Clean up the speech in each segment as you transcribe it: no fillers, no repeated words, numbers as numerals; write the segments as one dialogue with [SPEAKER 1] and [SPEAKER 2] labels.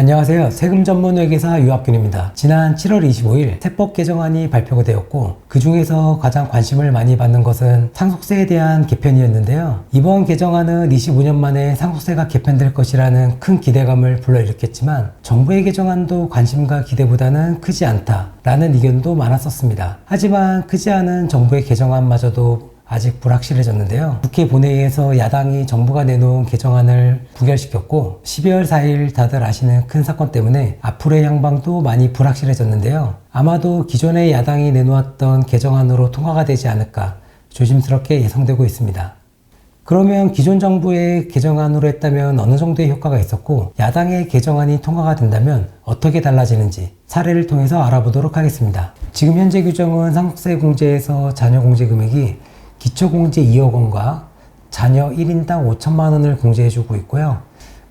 [SPEAKER 1] 안녕하세요. 세금 전문 회계사 유학균입니다. 지난 7월 25일 세법 개정안이 발표가 되었고 그 중에서 가장 관심을 많이 받는 것은 상속세에 대한 개편이었는데요. 이번 개정안은 25년 만에 상속세가 개편될 것이라는 큰 기대감을 불러일으켰지만 정부의 개정안도 관심과 기대보다는 크지 않다라는 의견도 많았었습니다. 하지만 크지 않은 정부의 개정안마저도 아직 불확실해졌는데요. 국회 본회의에서 야당이 정부가 내놓은 개정안을 부결시켰고 12월 4일 다들 아시는 큰 사건 때문에 앞으로의 향방도 많이 불확실해졌는데요. 아마도 기존의 야당이 내놓았던 개정안으로 통과가 되지 않을까 조심스럽게 예상되고 있습니다. 그러면 기존 정부의 개정안으로 했다면 어느 정도의 효과가 있었고 야당의 개정안이 통과가 된다면 어떻게 달라지는지 사례를 통해서 알아보도록 하겠습니다. 지금 현재 규정은 상속세 공제에서 자녀 공제 금액이 기초공제 2억 원과 자녀 1인당 5천만 원을 공제해주고 있고요.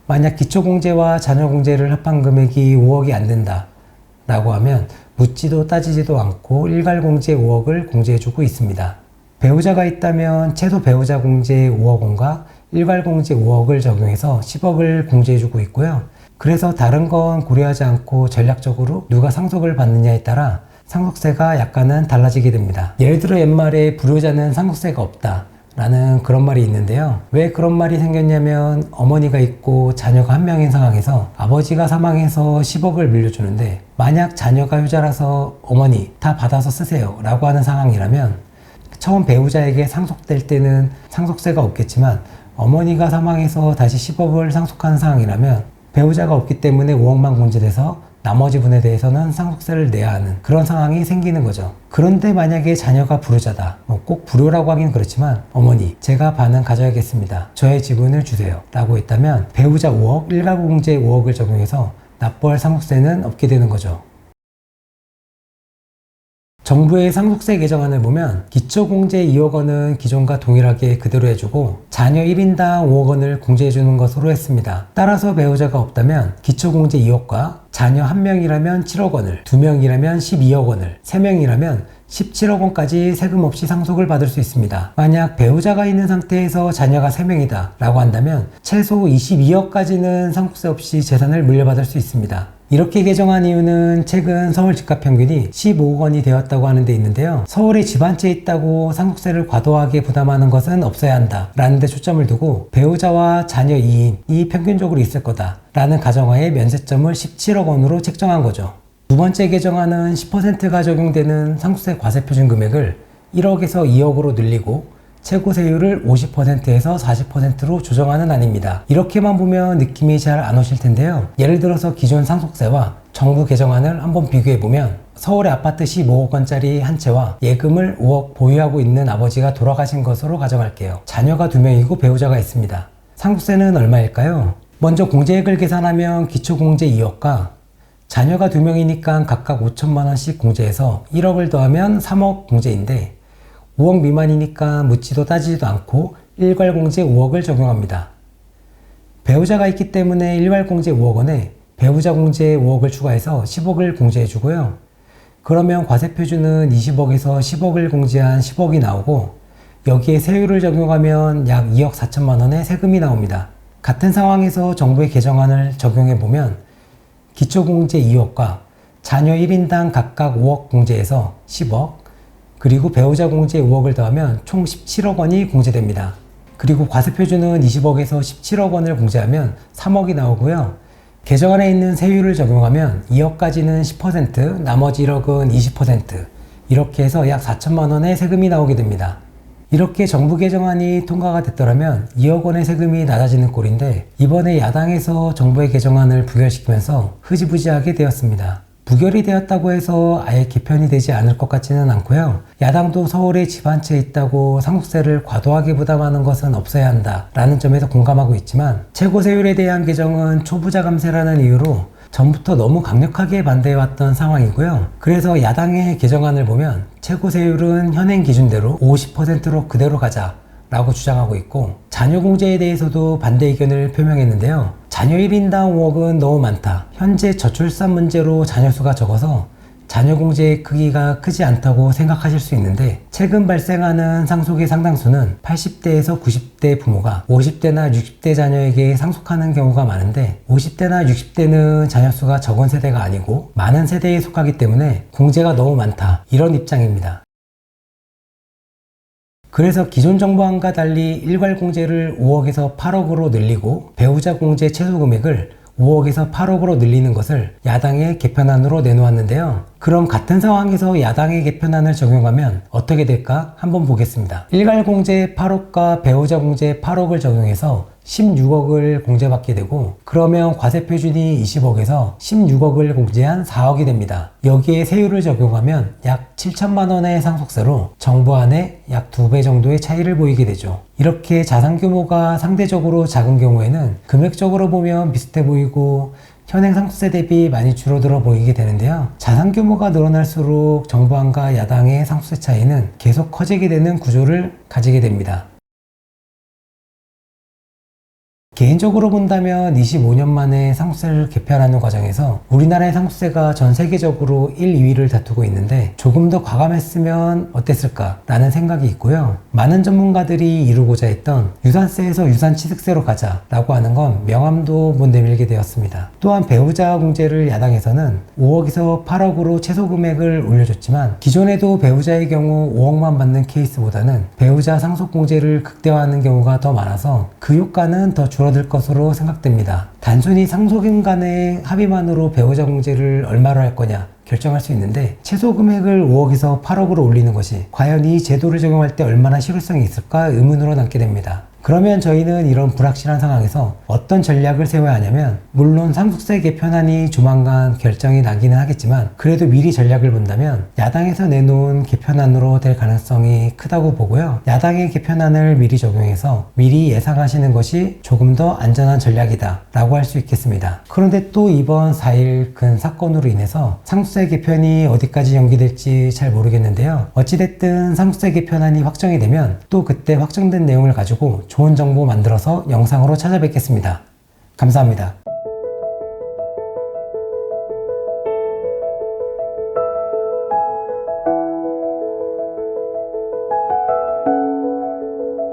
[SPEAKER 1] 만약 기초공제와 자녀공제를 합한 금액이 5억이 안 된다 라고 하면 묻지도 따지지도 않고 일괄공제 5억을 공제해주고 있습니다. 배우자가 있다면 최소 배우자 공제 5억 원과 일괄공제 5억을 적용해서 10억을 공제해주고 있고요. 그래서 다른 건 고려하지 않고 전략적으로 누가 상속을 받느냐에 따라 상속세가 약간은 달라지게 됩니다. 예를 들어 옛말에 불효자는 상속세가 없다 라는 그런 말이 있는데요. 왜 그런 말이 생겼냐면 어머니가 있고 자녀가 한 명인 상황에서 아버지가 사망해서 10억을 물려주는데 만약 자녀가 효자라서 어머니 다 받아서 쓰세요 라고 하는 상황이라면 처음 배우자에게 상속될 때는 상속세가 없겠지만 어머니가 사망해서 다시 10억을 상속하는 상황이라면 배우자가 없기 때문에 5억만 공제돼서 나머지 분에 대해서는 상속세를 내야 하는 그런 상황이 생기는 거죠. 그런데 만약에 자녀가 불효자다. 꼭 불효라고 하긴 그렇지만 어머니 제가 반은 가져야겠습니다. 저의 지분을 주세요. 라고 했다면 배우자 5억, 일괄공제 5억을 적용해서 납부할 상속세는 없게 되는 거죠. 정부의 상속세 개정안을 보면 기초공제 2억 원은 기존과 동일하게 그대로 해주고 자녀 1인당 5억 원을 공제해주는 것으로 했습니다. 따라서 배우자가 없다면 기초공제 2억과 자녀 1명이라면 7억 원을, 2명이라면 12억 원을, 3명이라면 17억 원까지 세금 없이 상속을 받을 수 있습니다. 만약 배우자가 있는 상태에서 자녀가 3명이다 라고 한다면 최소 22억까지는 상속세 없이 재산을 물려받을 수 있습니다. 이렇게 개정한 이유는 최근 서울 집값 평균이 15억 원이 되었다고 하는 데 있는데요. 서울에 집 한 채 있다고 상속세를 과도하게 부담하는 것은 없어야 한다 라는 데 초점을 두고 배우자와 자녀 2인이 평균적으로 있을 거다 라는 가정하에 면세점을 17억 원으로 책정한 거죠. 두 번째 개정안은 10%가 적용되는 상속세 과세표준 금액을 1억에서 2억으로 늘리고 최고 세율을 50%에서 40%로 조정하는 안입니다. 이렇게만 보면 느낌이 잘 안 오실 텐데요. 예를 들어서 기존 상속세와 정부 개정안을 한번 비교해보면 서울의 아파트 15억 원짜리 한 채와 예금을 5억 보유하고 있는 아버지가 돌아가신 것으로 가정할게요. 자녀가 2명이고 배우자가 있습니다. 상속세는 얼마일까요? 먼저 공제액을 계산하면 기초공제 2억과 자녀가 2명이니까 각각 5천만 원씩 공제해서 1억을 더하면 3억 공제인데 5억 미만이니까 묻지도 따지지도 않고 일괄공제 5억을 적용합니다. 배우자가 있기 때문에 일괄공제 5억 원에 배우자 공제 5억을 추가해서 10억을 공제해주고요. 그러면 과세표준은 20억에서 10억을 공제한 10억이 나오고 여기에 세율을 적용하면 약 2억 4천만 원의 세금이 나옵니다. 같은 상황에서 정부의 개정안을 적용해보면 기초공제 2억과 자녀 1인당 각각 5억 공제해서 10억 그리고 배우자 공제 5억을 더하면 총 17억 원이 공제됩니다. 그리고 과세표준은 20억에서 17억 원을 공제하면 3억이 나오고요. 개정안에 있는 세율을 적용하면 2억까지는 10%, 나머지 1억은 20% 이렇게 해서 약 4천만 원의 세금이 나오게 됩니다. 이렇게 정부 개정안이 통과가 됐더라면 2억 원의 세금이 낮아지는 꼴인데 이번에 야당에서 정부의 개정안을 부결시키면서 흐지부지하게 되었습니다. 부결이 되었다고 해서 아예 개편이 되지 않을 것 같지는 않고요. 야당도 서울에 집 한 채 있다고 상속세를 과도하게 부담하는 것은 없어야 한다 라는 점에서 공감하고 있지만 최고세율에 대한 개정은 초부자 감세라는 이유로 전부터 너무 강력하게 반대해왔던 상황이고요. 그래서 야당의 개정안을 보면 최고세율은 현행 기준대로 50%로 그대로 가자 라고 주장하고 있고 자녀 공제에 대해서도 반대 의견을 표명했는데요. 자녀 1인당 5억은 너무 많다. 현재 저출산 문제로 자녀 수가 적어서 자녀 공제의 크기가 크지 않다고 생각하실 수 있는데, 최근 발생하는 상속의 상당수는 80대에서 90대 부모가 50대나 60대 자녀에게 상속하는 경우가 많은데, 50대나 60대는 자녀 수가 적은 세대가 아니고 많은 세대에 속하기 때문에 공제가 너무 많다, 이런 입장입니다. 그래서 기존 정부안과 달리 일괄 공제를 5억에서 8억으로 늘리고 배우자 공제 최소 금액을 5억에서 8억으로 늘리는 것을 야당의 개편안으로 내놓았는데요. 그럼 같은 상황에서 야당의 개편안을 적용하면 어떻게 될까 한번 보겠습니다. 일괄 공제 8억과 배우자 공제 8억을 적용해서 16억을 공제받게 되고, 그러면 과세 표준이 20억에서 16억을 공제한 4억이 됩니다. 여기에 세율을 적용하면 약 7천만 원의 상속세로 정부안에 약 2배 정도의 차이를 보이게 되죠. 이렇게 자산 규모가 상대적으로 작은 경우에는 금액적으로 보면 비슷해 보이고 현행 상속세 대비 많이 줄어들어 보이게 되는데요. 자산 규모가 늘어날수록 정부안과 야당의 상속세 차이는 계속 커지게 되는 구조를 가지게 됩니다. 개인적으로 본다면 25년 만에 상속세를 개편하는 과정에서 우리나라의 상속세가 전 세계적으로 1, 2위를 다투고 있는데, 조금 더 과감했으면 어땠을까 라는 생각이 있고요. 많은 전문가들이 이루고자 했던 유산세에서 유산취득세로 가자 라고 하는 건 명함도 못 내밀게 되었습니다. 또한 배우자 공제를 야당에서는 5억에서 8억으로 최소 금액을 올려줬지만, 기존에도 배우자의 경우 5억만 받는 케이스보다는 배우자 상속 공제를 극대화하는 경우가 더 많아서 그 효과는 더 줄어들 것으로 생각됩니다. 단순히 상속인 간의 합의만으로 배우자 공제를 얼마로 할 거냐 결정할 수 있는데, 최소 금액을 5억에서 8억으로 올리는 것이 과연 이 제도를 적용할 때 얼마나 실효성이 있을까 의문으로 남게 됩니다. 그러면 저희는 이런 불확실한 상황에서 어떤 전략을 세워야 하냐면, 물론 상속세 개편안이 조만간 결정이 나기는 하겠지만 그래도 미리 전략을 본다면 야당에서 내놓은 개편안으로 될 가능성이 크다고 보고요. 야당의 개편안을 미리 적용해서 미리 예상하시는 것이 조금 더 안전한 전략이다 라고 할 수 있겠습니다. 그런데 또 이번 4일 큰 사건으로 인해서 상속세 개편이 어디까지 연기될지 잘 모르겠는데요. 어찌됐든 상속세 개편안이 확정이 되면 또 그때 확정된 내용을 가지고 좋은 정보 만들어서 영상으로 찾아뵙겠습니다. 감사합니다.